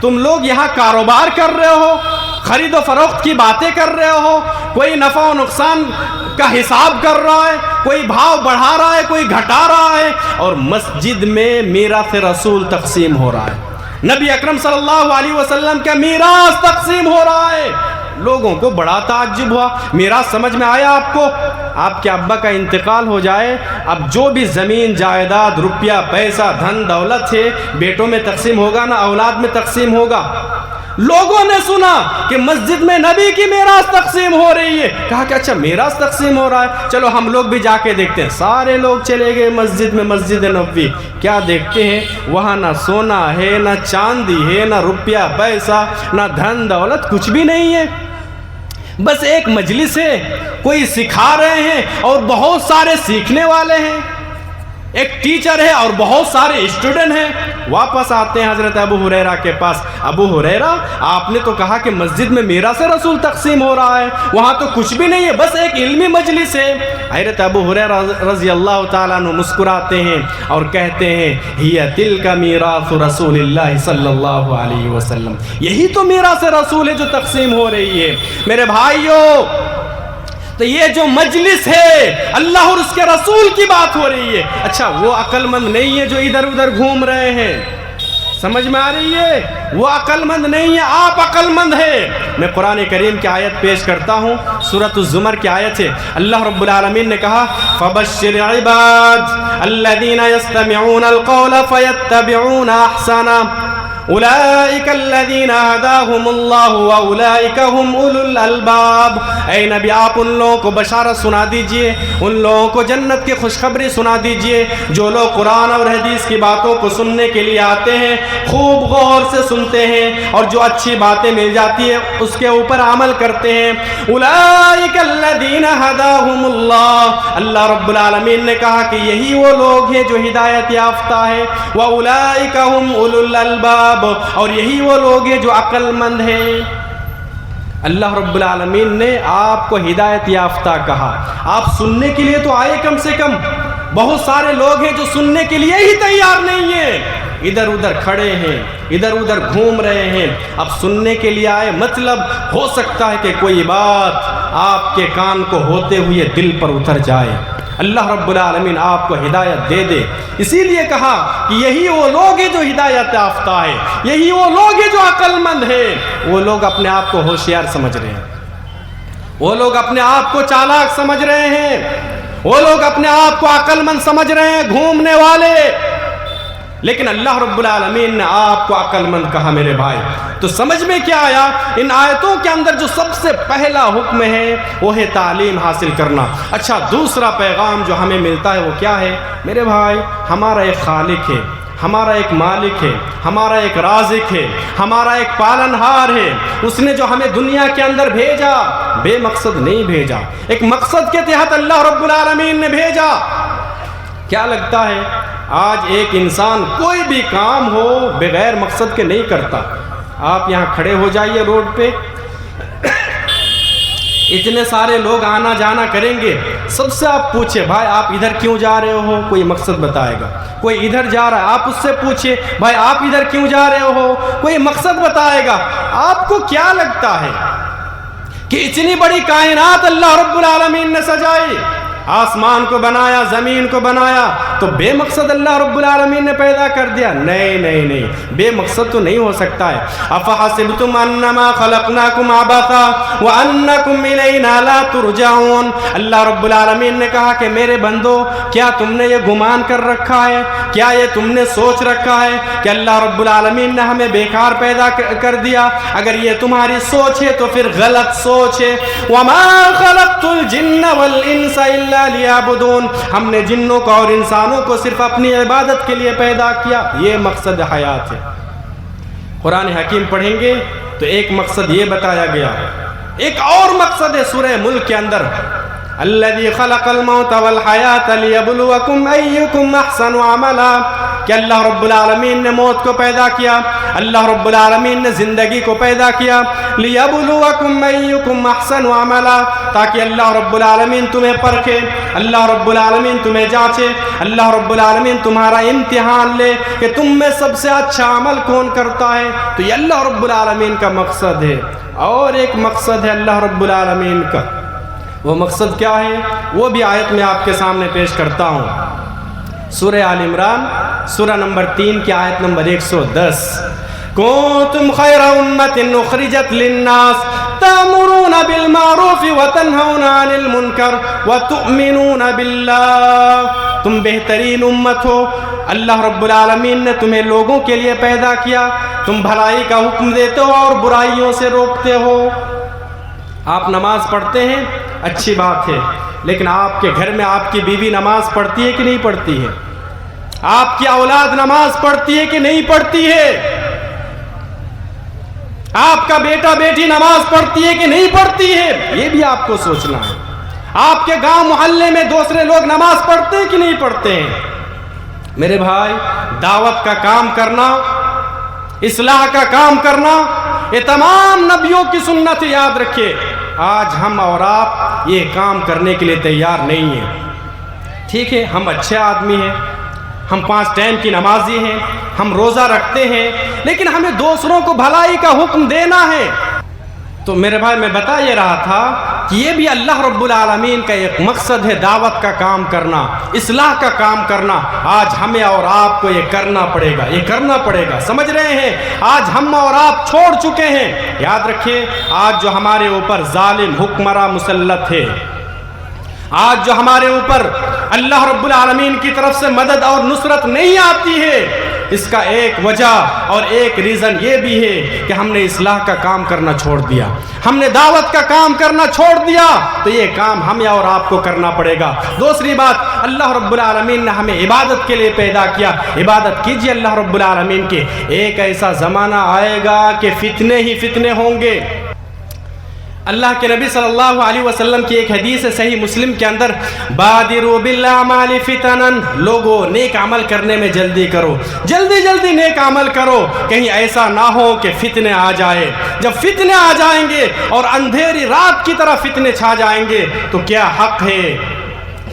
تم لوگ یہاں کاروبار کر رہے ہو، خرید و فروخت کی باتیں کر رہے ہو، کوئی نفع و نقصان کا حساب کر رہا ہے، کوئی بھاؤ بڑھا رہا ہے، کوئی گھٹا رہا ہے، اور مسجد میں میراث رسول تقسیم ہو رہا ہے، نبی اکرم صلی اللہ علیہ وسلم کا میراث تقسیم ہو رہا ہے۔ لوگوں کو بڑا تعجب ہوا۔ میراث سمجھ میں آیا آپ کو؟ آپ کے ابا کا انتقال ہو جائے، اب جو بھی زمین جائیداد، روپیہ پیسہ، دھن دولت ہے، بیٹوں میں تقسیم ہوگا نا اولاد میں تقسیم ہوگا؟ لوگوں نے سنا کہ مسجد میں نبی کی میراث تقسیم ہو رہی ہے، کہا کہ اچھا میراث تقسیم ہو رہا ہے، چلو ہم لوگ بھی جا کے دیکھتے ہیں۔ سارے لوگ چلے گئے مسجد میں، مسجد نبوی۔ کیا دیکھتے ہیں وہاں نہ سونا ہے، نہ چاندی ہے، نہ روپیہ پیسہ، نہ دھن دولت، کچھ بھی نہیں ہے، بس ایک مجلس ہے، کوئی سکھا رہے ہیں اور بہت سارے سیکھنے والے ہیں، ایک ٹیچر ہے اور بہت سارے اسٹوڈنٹ ہیں۔ واپس آتے ہیں حضرت ابو ہریرہ کے پاس، ابو ہریرہ آپ نے تو کہا کہ مسجد میں میراث رسول تقسیم ہو رہا ہے، وہاں تو کچھ بھی نہیں ہے، بس ایک علمی مجلس ہے۔ حضرت ابو ہریرہ رضی اللہ تعالیٰ عنہ مسکراتے ہیں اور کہتے ہیں ہی تلک میراث رسول اللہ صلی اللہ علیہ وسلم، یہی تو میراث رسول ہے جو تقسیم ہو رہی ہے۔ میرے بھائیوں، تو یہ جو مجلس ہے اللہ اور اس کے رسول کی بات ہو رہی ہے۔ اچھا وہ عقل مند نہیں ہے جو ادھر ادھر گھوم رہے ہیں، سمجھ میں آ رہی ہے؟ وہ عقل مند نہیں ہے، آپ عقل مند ہے۔ میں قرآن کریم کی آیت پیش کرتا ہوں، سورۃ الزمر کی آیت ہے۔ اللہ رب العالمین نے کہا فَبَشِّرْ عِبَادِ الَّذِينَ يَسْتَمِعُونَ الْقَوْلَ فَيَتَّبِعُونَ أَحْسَنَهُ اولئک الذین ہداہم اللہ واولئک ہم اولو الالباب۔ اے نبی آپ ان لوگوں کو بشارت سنا دیجئے، ان لوگوں کو جنت کی خوشخبری سنا دیجئے جو لوگ قرآن اور حدیث کی باتوں کو سننے کے لیے آتے ہیں، خوب غور سے سنتے ہیں اور جو اچھی باتیں مل جاتی ہیں اس کے اوپر عمل کرتے ہیں۔ اولئک الذین ہداہم اللہ، اللہ رب العالمین نے کہا کہ یہی وہ لوگ ہیں جو ہدایت یافتہ ہے، واولئک ہم اولو الالباب، اور یہی وہ لوگ ہیں جو عقل مند ہیں۔ اللہ رب العالمین نے آپ کو ہدایت یافتہ کہا، آپ سننے کے لیے تو آئے، کم سے کم بہت سارے لوگ ہیں جو سننے کے لیے ہی تیار نہیں ہیں، ادھر ادھر کھڑے ہیں، ادھر ادھر گھوم رہے ہیں۔ اب سننے کے لیے آئے، مطلب ہو سکتا ہے کہ کوئی بات آپ کے کان کو ہوتے ہوئے دل پر اتر جائے۔ اللہ رب العالمین آپ کو ہدایت دے دے، اسی لیے کہا کہ یہی وہ لوگ ہیں جو ہدایت یافتہ ہے، یہی وہ لوگ ہیں جو عقل مند ہیں۔ وہ لوگ اپنے آپ کو ہوشیار سمجھ رہے ہیں، وہ لوگ اپنے آپ کو چالاک سمجھ رہے ہیں، وہ لوگ اپنے آپ کو عقل مند سمجھ رہے ہیں، گھومنے والے، لیکن اللہ رب العالمین نے آپ کو عقل مند کہا۔ میرے بھائی تو سمجھ میں کیا آیا؟ ان آیتوں کے اندر جو سب سے پہلا حکم ہے وہ ہے تعلیم حاصل کرنا۔ اچھا دوسرا پیغام جو ہمیں ملتا ہے وہ کیا ہے؟ میرے بھائی ہمارا ایک خالق ہے، ہمارا ایک مالک ہے، ہمارا ایک رازق ہے، ہمارا ایک پالنہار ہے۔ اس نے جو ہمیں دنیا کے اندر بھیجا بے مقصد نہیں بھیجا، ایک مقصد کے تحت اللہ رب العالمین نے بھیجا۔ کیا لگتا ہے آج ایک انسان کوئی بھی کام ہو بغیر مقصد کے نہیں کرتا؟ آپ یہاں کھڑے ہو جائیے روڈ پہ، اتنے سارے لوگ آنا جانا کریں گے، سب سے آپ پوچھیں بھائی آپ ادھر کیوں جا رہے ہو، کوئی مقصد بتائے گا۔ کوئی ادھر جا رہا ہے، آپ اس سے پوچھیں بھائی آپ ادھر کیوں جا رہے ہو، کوئی مقصد بتائے گا۔ آپ کو کیا لگتا ہے کہ اتنی بڑی کائنات اللہ رب العالمین نے سجائی، آسمان کو بنایا، زمین کو بنایا، تو بے مقصد اللہ رب العالمین نے پیدا کر دیا؟ نہیں نہیں نہیں، بے مقصد تو نہیں ہو سکتا ہے۔ افحسبتم انما خلقناکم عبثا وانکم الینا لا ترجعون۔ اللہ رب العالمین نے کہا کہ میرے بندو کیا تم نے یہ گمان کر رکھا ہے، کیا یہ تم نے سوچ رکھا ہے کہ اللہ رب العالمین نے ہمیں بیکار پیدا کر دیا؟ اگر یہ تمہاری سوچ ہے تو پھر غلط سوچ ہے۔ وما خلقت الجن والانس الا لیعبدون، ہم نے جنوں کو اور انسانوں کو صرف اپنی عبادت کے لیے پیدا کیا، یہ مقصد حیات ہے۔ قرآن حکیم پڑھیں گے تو ایک مقصد یہ بتایا گیا، ایک اور مقصد ہے سورہ ملک کے اندر، الذی خلق الموت والحیات لیبلوکم ایکم احسن عملا، کہ اللہ رب العالمین نے موت کو پیدا کیا، اللہ رب العالمین نے زندگی کو پیدا کیا، لیبلوکم ایکم احسن عملا، تاکہ اللہ رب العالمین تمہیں پرکھے، اللہ رب العالمین تمہیں جانچے، اللہ رب العالمین تمہارا امتحان لے کہ تم میں سب سے اچھا عمل کون کرتا ہے۔ تو یہ اللہ رب العالمین کا مقصد ہے۔ اور ایک مقصد ہے اللہ رب العالمین کا، وہ مقصد کیا ہے وہ بھی آیت میں آپ کے سامنے پیش کرتا ہوں۔ سورہ آل عمران سورہ نمبر 3 کی آیت نمبر 110، کنتم خیر امت اخرجت للناس تأمرون بالمعروف وتنہون عن المنکر وتؤمنون باللہ، تم بہترین امت ہو، اللہ رب العالمین نے تمہیں لوگوں کے لیے پیدا کیا، تم بھلائی کا حکم دیتے ہو اور برائیوں سے روکتے ہو۔ آپ نماز پڑھتے ہیں، اچھی بات ہے، لیکن آپ کے گھر میں آپ کی بیوی نماز پڑھتی ہے کہ نہیں پڑھتی ہے؟ آپ کی اولاد نماز پڑھتی ہے کہ نہیں پڑھتی ہے؟ آپ کا بیٹا بیٹی نماز پڑھتی ہے کہ نہیں پڑھتی ہے؟ یہ بھی آپ کو سوچنا ہے۔ آپ کے گاؤں محلے میں دوسرے لوگ نماز پڑھتے ہیں کہ نہیں پڑھتے ہیں؟ میرے بھائی، دعوت کا کام کرنا، اصلاح کا کام کرنا، یہ تمام نبیوں کی سنت یاد رکھیے۔ آج ہم اور آپ یہ کام کرنے کے لیے تیار نہیں ہیں۔ ٹھیک ہے، ہم اچھے آدمی ہیں، ہم 5 ٹائم کی نمازی ہیں، ہم روزہ رکھتے ہیں، لیکن ہمیں دوسروں کو بھلائی کا حکم دینا ہے۔ تو میرے بھائی، میں بتا یہ رہا تھا کہ یہ بھی اللہ رب العالمین کا ایک مقصد ہے، دعوت کا کام کرنا، اصلاح کا کام کرنا۔ آج ہمیں اور آپ کو یہ کرنا پڑے گا، یہ کرنا پڑے گا، سمجھ رہے ہیں؟ آج ہم اور آپ چھوڑ چکے ہیں۔ یاد رکھیں، آج جو ہمارے اوپر ظالم حکمراں مسلط ہے، آج جو ہمارے اوپر اللہ رب العالمین کی طرف سے مدد اور نصرت نہیں آتی ہے، اس کا ایک وجہ اور ایک ریزن یہ بھی ہے کہ ہم نے اصلاح کا کام کرنا چھوڑ دیا، ہم نے دعوت کا کام کرنا چھوڑ دیا۔ تو یہ کام ہمیں اور آپ کو کرنا پڑے گا۔ دوسری بات، اللہ رب العالمین نے ہمیں عبادت کے لیے پیدا کیا، عبادت کیجئے اللہ رب العالمین کی۔ ایک ایسا زمانہ آئے گا کہ فتنے ہی فتنے ہوں گے۔ اللہ کے نبی صلی اللہ علیہ وسلم کی ایک حدیث ہے صحیح مسلم کے اندر، بادروا بالاعمال فتنا، لوگوں نیک عمل کرنے میں جلدی کرو، جلدی جلدی نیک عمل کرو، کہیں ایسا نہ ہو کہ فتنے آ جائے۔ جب فتنے آ جائیں گے اور اندھیری رات کی طرح فتنے چھا جائیں گے تو کیا حق ہے،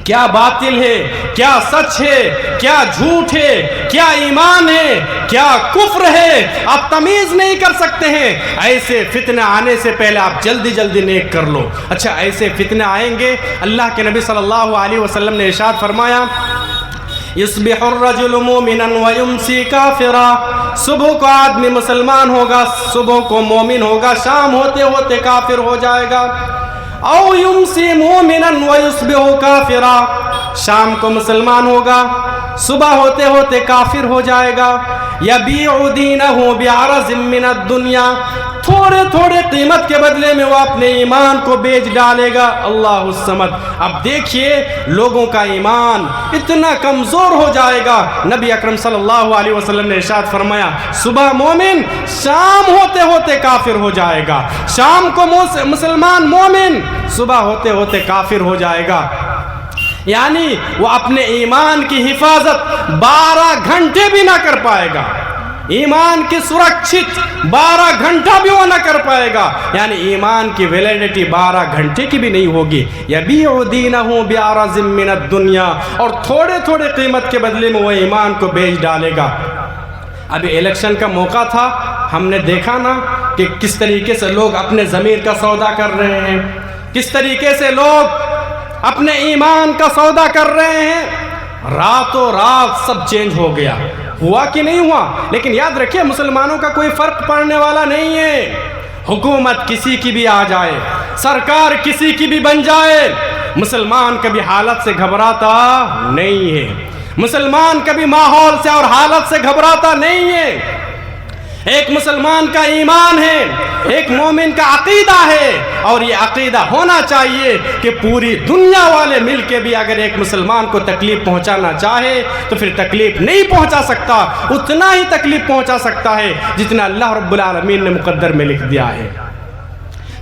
کیا باطل ہے، کیا سچ ہے، کیا جھوٹ ہے، کیا ایمان ہے، کیا کفر ہے، آپ تمیز نہیں کر سکتے ہیں۔ ایسے فتنے آنے سے پہلے آپ جلدی جلدی نیک کر لو۔ اچھا، ایسے فتنے آئیں گے، اللہ کے نبی صلی اللہ علیہ وسلم نے ارشاد فرمایا، یصبح الرجل مومنا ویمسی کافرا، صبح کو آدمی مسلمان ہوگا، صبح کو مومن ہوگا، شام ہوتے ہوتے کافر ہو جائے گا۔ او یمسی مومنا ویصبح کافرا، شام کو مسلمان ہوگا، صبح ہوتے ہوتے کافر ہو جائے گا۔ یبیع دینہ بعرض من الدنیا، تھوڑے تھوڑے قیمت کے بدلے میں وہ اپنے ایمان کو بیچ ڈالے گا۔ اللہ الصمد۔ اب دیکھیے، لوگوں کا ایمان اتنا کمزور ہو جائے گا۔ نبی اکرم صلی اللہ علیہ وسلم نے ارشاد فرمایا، صبح مومن، شام ہوتے ہوتے کافر ہو جائے گا۔ شام کو مسلمان مومن، صبح ہوتے ہوتے کافر ہو جائے گا۔ یعنی وہ اپنے ایمان کی حفاظت 12 گھنٹے بھی نہ کر پائے گا، ایمان کی سرکشت 12 گھنٹہ بھی وہ نہ کر پائے گا، یعنی ایمان کی ویلیڈیٹی 12 گھنٹے کی بھی نہیں ہوگی۔ یبیع دینہ بعرض من الدنیا، اور تھوڑے تھوڑے قیمت کے بدلے میں وہ ایمان کو بیچ ڈالے گا۔ ابھی الیکشن کا موقع تھا، ہم نے دیکھا نا کہ کس طریقے سے لوگ اپنے ضمیر کا سودا کر رہے ہیں، کس طریقے سے لوگ اپنے ایمان کا سودا کر رہے ہیں۔ راتوں رات سب چینج ہو گیا، ہوا کہ نہیں ہوا؟ لیکن یاد رکھیے، مسلمانوں کا کوئی فرق پڑنے والا نہیں ہے۔ حکومت کسی کی بھی آ جائے، سرکار کسی کی بھی بن جائے، مسلمان کبھی حالت سے گھبراتا نہیں ہے، مسلمان کبھی ماحول سے اور حالت سے گھبراتا نہیں ہے۔ ایک مسلمان کا ایمان ہے، ایک مومن کا عقیدہ ہے، اور یہ عقیدہ ہونا چاہیے کہ پوری دنیا والے مل کے بھی اگر ایک مسلمان کو تکلیف پہنچانا چاہے تو پھر تکلیف نہیں پہنچا سکتا، اتنا ہی تکلیف پہنچا سکتا ہے جتنا اللہ رب العالمین نے مقدر میں لکھ دیا ہے۔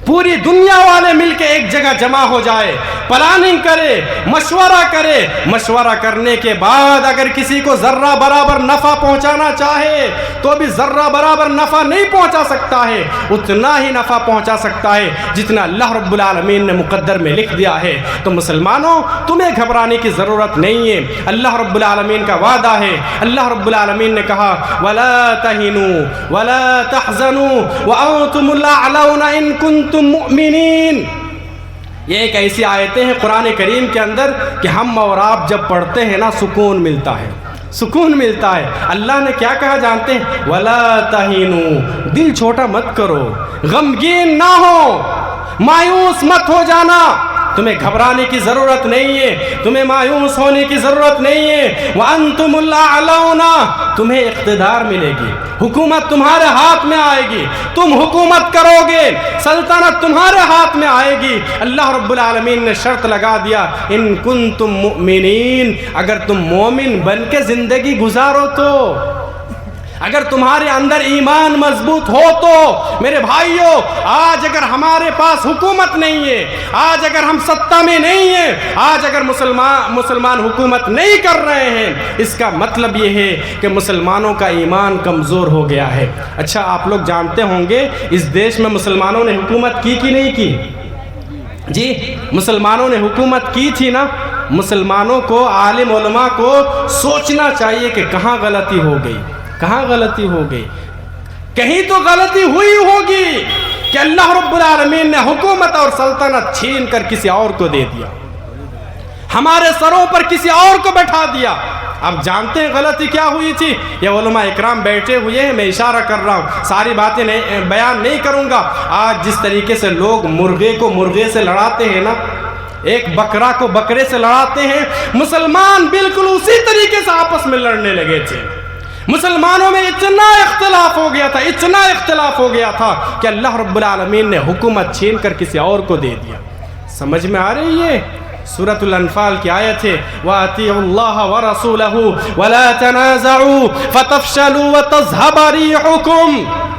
پوری دنیا والے مل کے ایک جگہ جمع ہو جائے، پلاننگ کرے، مشورہ کرنے کے بعد اگر کسی کو ذرہ برابر نفع پہنچانا چاہے تو بھی ذرہ برابر نفع نہیں پہنچا سکتا ہے، اتنا ہی نفع پہنچا سکتا ہے جتنا اللہ رب العالمین نے مقدر میں لکھ دیا ہے۔ تو مسلمانوں، تمہیں گھبرانے کی ضرورت نہیں ہے، اللہ رب العالمین کا وعدہ ہے۔ اللہ رب العالمین نے کہا، وَلَا تَهِنُوا وَلَا تَحْزَنُوا وَأَنْتُمُ الْأَعْلَوْنَ إِن كُنتُم مؤمنین۔ یہ ایک ایسی آیتیں ہیں قرآن کریم کے اندر کہ ہم اور آپ جب پڑھتے ہیں نا، سکون ملتا ہے، سکون ملتا ہے۔ اللہ نے کیا کہا جانتے ہیں؟ وَلَا تَهِنُوا، دل چھوٹا مت کرو، غمگین نہ ہو، مایوس مت ہو جانا، تمہیں گھبرانے کی ضرورت نہیں ہے، تمہیں مایوس ہونے کی ضرورت نہیں ہے۔ وَأَنْتُمُ الْأَعْلَوْنَ، تمہیں اقتدار ملے گی، حکومت تمہارے ہاتھ میں آئے گی، تم حکومت کرو گے، سلطنت تمہارے ہاتھ میں آئے گی۔ اللہ رب العالمین نے شرط لگا دیا، ان کنتم مؤمنین، اگر تم مومن بن کے زندگی گزارو تو، اگر تمہارے اندر ایمان مضبوط ہو تو۔ میرے بھائیوں، آج اگر ہمارے پاس حکومت نہیں ہے، آج اگر ہم ستہ میں نہیں ہیں، آج اگر مسلمان حکومت نہیں کر رہے ہیں، اس کا مطلب یہ ہے کہ مسلمانوں کا ایمان کمزور ہو گیا ہے۔ اچھا، آپ لوگ جانتے ہوں گے اس دیش میں مسلمانوں نے حکومت کی کہ نہیں کی؟ جی، مسلمانوں نے حکومت کی تھی نا۔ مسلمانوں کو، عالم علماء کو سوچنا چاہیے کہ کہاں غلطی ہو گئی، کہاں غلطی ہو گئی۔ کہیں تو غلطی ہوئی ہوگی کہ اللہ رب العالمین نے حکومت اور سلطنت چھین کر کسی اور کو دے دیا، ہمارے سروں پر کسی اور کو بٹھا دیا۔ اب جانتے ہیں غلطی کیا ہوئی تھی؟ یہ علماء اکرام بیٹھے ہوئے ہیں، میں اشارہ کر رہا ہوں، ساری باتیں بیان نہیں کروں گا۔ آج جس طریقے سے لوگ مرغے کو مرغے سے لڑاتے ہیں نا، ایک بکرا کو بکرے سے لڑاتے ہیں، مسلمان بالکل اسی طریقے سے آپس میں لڑنے لگے تھے۔ مسلمانوں میں اتنا اختلاف ہو گیا تھا، اتنا اختلاف ہو گیا تھا کہ اللہ رب العالمین نے حکومت چھین کر کسی اور کو دے دیا۔ سمجھ میں آ رہی ہے؟ سورۃ الانفال کی آیت ہے، وَأَطِيعُوا اللَّهَ وَرَسُولَهُ وَلَا تَنَازَعُوا فَتَفْشَلُوا وَتَذْهَبَ رِيحُكُمْ۔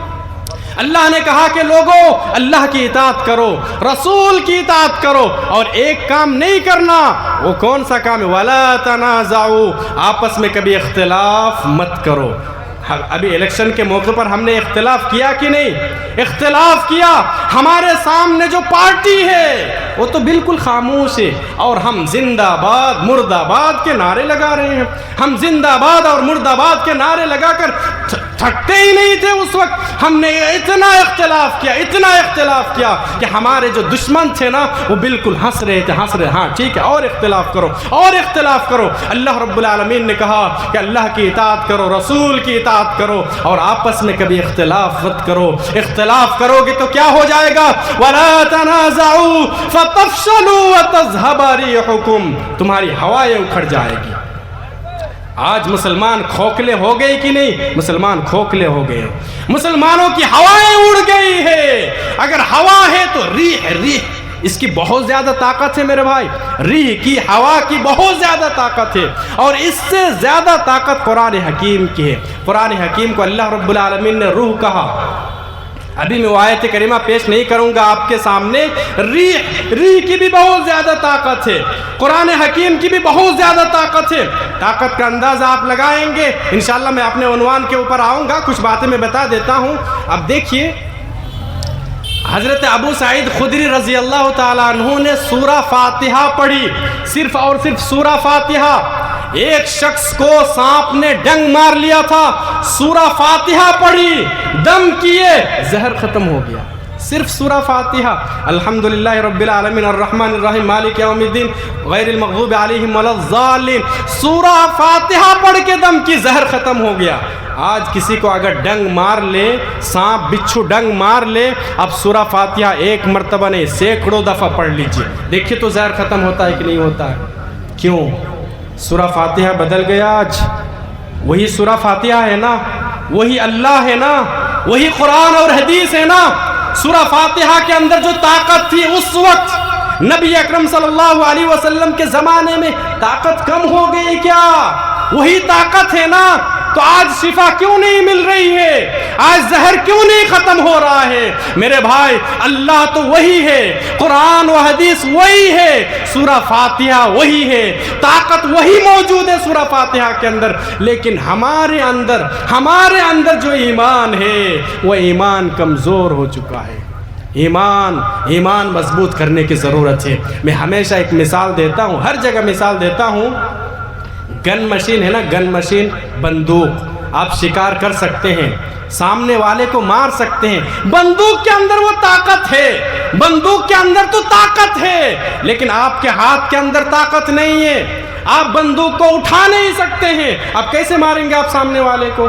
اللہ نے کہا کہ لوگوں، اللہ کی اطاعت کرو، رسول کی اطاعت کرو، اور ایک کام نہیں کرنا۔ وہ کون سا کام ہے؟ وَلَا تَنَازَعُوا، آپس میں کبھی اختلاف مت کرو۔ ابھی الیکشن کے موقع پر ہم نے اختلاف کیا کہ نہیں؟ اختلاف کیا۔ ہمارے سامنے جو پارٹی ہے وہ تو بالکل خاموش ہے، اور ہم زندہ باد مرد آباد کے نعرے لگا رہے ہیں۔ ہم زندہ باد اور مرد آباد کے نعرے لگا کر تھکتے ہی نہیں تھے۔ اس وقت ہم نے اتنا اختلاف کیا، اتنا اختلاف کیا کہ ہمارے جو دشمن تھے نا، وہ بالکل ہنس رہے تھے، ہنس رہے، ہاں ٹھیک ہے، اور اختلاف کرو، اور اختلاف کرو۔ اللہ رب العالمین نے کہا کہ اللہ کی اطاعت کرو، رسول کی اطاعت کرو، اور آپس میں کبھی اختلاف مت کرو۔ اختلاف کرو گے تو کیا ہو جائے گا؟ وَلَا تَنَازَعُوا فَتَفْشَلُوا وَتَذْهَبَ رِيحُكُمْ، تمہاری ہوائیں اکھڑ جائے گی۔ آج مسلمان کھوکھلے ہو گئے کہ نہیں؟ مسلمان کھوکھلے ہو گئے، مسلمانوں کی ہوائیں اڑ گئی ہے۔ اگر ہوا ہے تو ریح اس کی بہت زیادہ طاقت ہے میرے بھائی، ریح کی، ہوا کی بہت زیادہ طاقت ہے، اور اس سے زیادہ طاقت قرآن حکیم کی ہے۔ قرآن حکیم کو اللہ رب العالمین نے روح کہا۔ ابھی میں وہ آیت کریمہ پیش نہیں کروں گا آپ کے سامنے۔ ریح کی بھی بہت زیادہ طاقت ہے، قرآن حکیم کی بھی بہت زیادہ طاقت ہے۔ طاقت کا اندازہ آپ لگائیں گے، انشاءاللہ میں اپنے عنوان کے اوپر آؤں گا، کچھ باتیں میں بتا دیتا ہوں۔ اب دیکھیے، حضرت ابو سعید خدری رضی اللہ تعالیٰ عنہ نے سورہ فاتحہ پڑھی، صرف اور صرف سورہ فاتحہ۔ ایک شخص کو سانپ نے ڈنگ مار لیا تھا، سورہ فاتحہ پڑھی، دم کیے، زہر ختم ہو گیا، صرف سورہ فاتحہ۔ الحمدللہ رب العالمین الرحمن الرحیم مالک یوم الدین غیر المغضوب علیہم ولا الضالین، سورہ فاتحہ پڑھ کے دم کی، زہر ختم ہو گیا۔ آج کسی کو اگر ڈنگ مار لے، سانپ بچھو ڈنگ مار لے، اب سورہ فاتحہ ایک مرتبہ نہیں، سینکڑوں دفعہ پڑھ لیجئے، دیکھیے تو زہر ختم ہوتا ہے کہ نہیں ہوتا ہے؟ کیوں؟ سورہ فاتحہ بدل گیا آج؟ وہی سورہ فاتحہ ہے نا، وہی اللہ ہے نا، وہی قرآن اور حدیث ہے نا۔ سورہ فاتحہ کے اندر جو طاقت تھی اس وقت نبی اکرم صلی اللہ علیہ وسلم کے زمانے میں، طاقت کم ہو گئی کیا؟ وہی طاقت ہے نا، تو آج شفا کیوں نہیں مل رہی ہے؟ آج زہر کیوں نہیں ختم ہو رہا ہے؟ میرے بھائی، اللہ تو وہی ہے، قرآن و حدیث وہی ہے، سورہ فاتحہ وہی ہے، طاقت وہی موجود ہے سورہ فاتحہ کے اندر، لیکن ہمارے اندر جو ایمان ہے وہ ایمان کمزور ہو چکا ہے۔ ایمان مضبوط کرنے کی ضرورت ہے۔ میں ہمیشہ ایک مثال دیتا ہوں، ہر جگہ مثال دیتا ہوں۔ گن مشین ہے نا، گن مشین، بندوق، آپ شکار کر سکتے ہیں، سامنے والے کو مار سکتے ہیں، بندوق کے اندر وہ طاقت ہے، بندوق کے اندر تو طاقت ہے، لیکن آپ کے ہاتھ کے اندر طاقت نہیں ہے، آپ بندوق کو اٹھا نہیں سکتے ہیں، آپ کیسے ماریں گے آپ سامنے والے کو؟